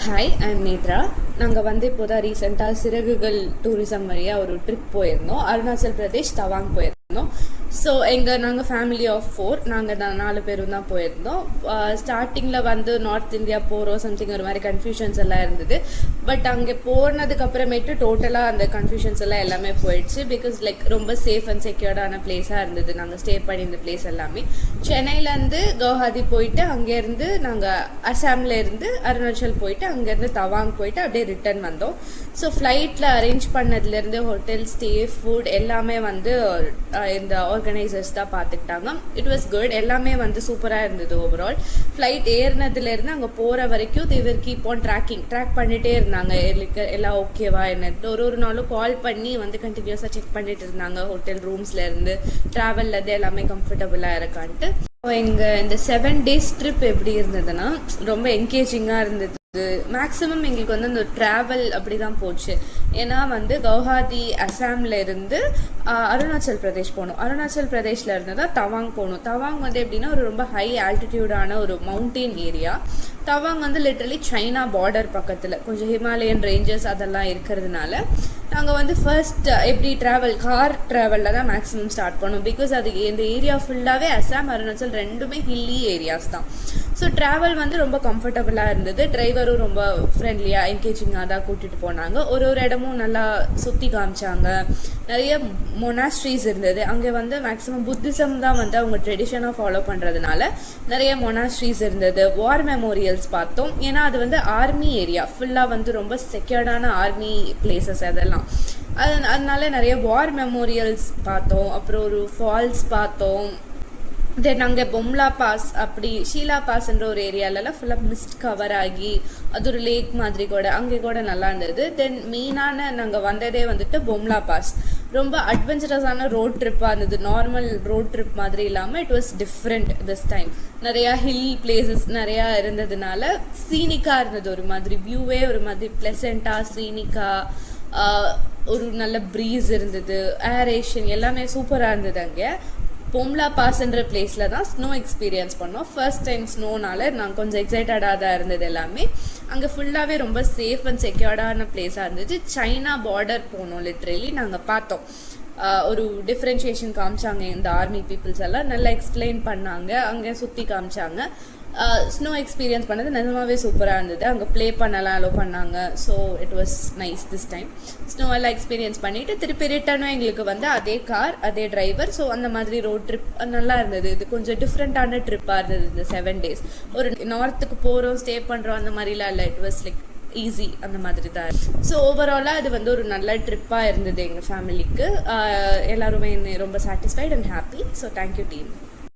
Hi, I'm Nethra. நாங்கள் வந்து இப்போ தான் ரீசெண்டாக சிறகுகள் டூரிசம் வழியாக ஒரு ட்ரிப் போயிருந்தோம். அருணாச்சல் பிரதேஷ் தவாங் போயிருந்தோம். ஸோ நாங்கள் ஃபேமிலி ஆஃப் 4, நாங்கள் 4 பேரும் தான் போயிருந்தோம். ஸ்டார்டிங்கில் வந்து நார்த் இந்தியா போகிறோம் சம்திங் ஒரு மாதிரி கன்ஃபியூஷன்ஸ் எல்லாம் இருந்தது. பட் அங்கே போனதுக்கு அப்புறமேட்டு டோட்டலாக அந்த கன்ஃபியூஷன்ஸ் எல்லாம் எல்லாமே போயிடுச்சு. பிகாஸ் ரொம்ப சேஃப் அண்ட் செக்யூர்டான பிளேஸாக இருந்தது நாங்கள் ஸ்டே பண்ணியிருந்த பிளேஸ் எல்லாமே. சென்னையிலேருந்து கவுஹாத்தி போயிட்டு அங்கேருந்து நாங்கள் அசாம்லேருந்து அருணாச்சல் போயிட்டு அங்கேருந்து தவாங் போயிட்டு அப்படியே ரிட்டர்ன் வந்தோம். ஸோ ஃப்ளைட்டில் அரேஞ்ச் பண்ணதுலேருந்து ஹோட்டல் ஸ்டே ஃபுட் எல்லாமே வந்து இந்த ஆர்கனைசர்ஸ் தான் பார்த்துக்கிட்டாங்க. It was good. எல்லாமே வந்து சூப்பராக இருந்தது ஓவரால். ஃப்ளைட் ஏறினதுலேருந்து அங்கே போகிற வரைக்கும் தேவர் கீப் ஆன் ட்ராக் பண்ணிகிட்டே இருந்தாங்க. எல்லாம் ஓகேவா என்ன ஒரு நாளும் கால் பண்ணி வந்து கண்டினியூஸாக செக் பண்ணிட்டு இருந்தாங்க. ஹோட்டல் ரூம்ஸ்லேருந்து ட்ராவல்லேருந்து எல்லாமே கம்ஃபர்டபுளாக இருக்கான்ட்டு. இந்த 7 days ட்ரிப் எப்படி இருந்ததுன்னா ரொம்ப என்கேஜிங்காக இருந்தது. மேக்ஸிமம் எங்களுக்கு வந்து அந்த ட்ராவல் அப்படி தான் போச்சு. ஏன்னா வந்து கவுஹாத்தி அசாம்ல இருந்து அருணாச்சல் பிரதேஷ் போகணும். அருணாச்சல் பிரதேஷ்ல இருந்து தான் தவாங் போகணும். தவாங் வந்து எப்படின்னா ஒரு ரொம்ப ஹை ஆல்டிடியூடான ஒரு மவுண்டெயின் ஏரியா. தவாங் வந்து லிட்டரலி சைனா பார்டர் பக்கத்தில் கொஞ்சம் ஹிமாலயன் ரேஞ்சஸ் அதெல்லாம் இருக்கிறதுனால நாங்கள் வந்து ஃபர்ஸ்ட் எப்படி கார் ட்ராவலில் தான் மேக்ஸிமம் ஸ்டார்ட் பண்ணோம். பிகாஸ் அது இந்த ஏரியா ஃபுல்லாகவே அசாம் அருணாச்சல் ரெண்டுமே ஹில்லி ஏரியாஸ் தான். ஸோ ட்ராவல் வந்து ரொம்ப கம்ஃபர்டபுளாக இருந்தது. டிரைவரும் ரொம்ப ஃப்ரெண்ட்லியாக என்கேஜிங்காக தான் கூட்டிகிட்டு போனாங்க. ஒரு இடமும் நல்லா சுற்றி காமிச்சாங்க. நிறைய மொனாஸ்ட்ரீஸ் இருந்தது. அங்கே வந்து மேக்ஸிமம் புத்திசம் தான் வந்து அவங்க ட்ரெடிஷனாக ஃபாலோ பண்ணுறதுனால நிறைய மொனாஸ்ட்ரீஸ் இருந்தது. வார் மெமோரியல்ஸ் பார்த்தோம். ஏன்னா அது வந்து ஆர்மி ஏரியா ஃபுல்லாக வந்து ரொம்ப செக்யூர்டான ஆர்மி பிளேசஸ் அதெல்லாம். அதனால நிறைய வார் மெமோரியல்ஸ் பார்த்தோம். அப்புறம் ஒரு ஃபால்ஸ் பார்த்தோம். தென் அங்கே பொம்லா பாஸ் அப்படி ஷீலா பாஸ்ன்ற ஒரு ஏரியாலலாம் ஃபுல்லாக மிஸ்ட் கவர் ஆகி அது ஒரு லேக் மாதிரி கூட அங்கே கூட நல்லா இருந்தது. தென் மெயினான நாங்கள் வந்ததே வந்துட்டு பொம்லா பாஸ். ரொம்ப அட்வென்ச்சரஸான ரோட் ட்ரிப்பாக இருந்தது. நார்மல் ரோட் ட்ரிப் மாதிரி இல்லாமல் it was different this time. நிறையா ஹில் பிளேசஸ் நிறையா இருந்ததுனால சீனிக்காக இருந்தது. ஒரு மாதிரி வியூவே ஒரு மாதிரி ப்ளசண்ட்டாக சீனிக்காக ஒரு நல்ல ப்ரீஸ் இருந்தது. ஏரேஷன் எல்லாமே சூப்பராக இருந்தது. அங்கே பொம்லா பாஸ்ன்ற பிளேஸில் தான் ஸ்னோ எக்ஸ்பீரியன்ஸ் பண்ணோம். ஃபர்ஸ்ட் டைம் ஸ்னோனால நாங்கள் கொஞ்சம் எக்ஸைட்டடாக தான் இருந்தது எல்லாமே. அங்கே ஃபுல்லாகவே ரொம்ப சேஃப் அண்ட் செக்யூர்டான பிளேஸாக இருந்துச்சு. சைனா பார்டர் போனோம். லிட்ரலி நாங்கள் பார்த்தோம். ஒரு டிஃப்ரென்ஷியேஷன் காமிச்சாங்க. இந்த ஆர்மி பீப்புள்ஸ் எல்லாம் நல்லா எக்ஸ்பிளைன் பண்ணாங்க. அங்கே சுற்றி காமிச்சாங்க. ஸ்னோ எக்ஸ்பீரியன்ஸ் பண்ணது நிஜமாவே சூப்பராக இருந்தது. அங்கே ப்ளே பண்ணலாம் அலோ பண்ணாங்க. So it was nice this time. Snow எல்லாம் எக்ஸ்பீரியன்ஸ் பண்ணிவிட்டு திருப்பி ரிட்டர்னும் எங்களுக்கு வந்து அதே கார் அதே டிரைவர். ஸோ அந்த மாதிரி ரோட் ட்ரிப் நல்லா இருந்தது. இது கொஞ்சம் டிஃப்ரெண்ட்டான ட்ரிப்பாக இருந்தது இந்த 7 days. ஒரு நார்த்துக்கு போகிறோம் ஸ்டே பண்ணுறோம் அந்த மாதிரிலாம் இல்லை. இட் வாஸ் ஈஸி அந்த மாதிரி தான். ஸோ ஓவராலாக இது வந்து ஒரு நல்ல ட்ரிப்பாக இருந்தது எங்கள் ஃபேமிலிக்கு. எல்லாருமே ரொம்ப satisfied and happy. So thank you team.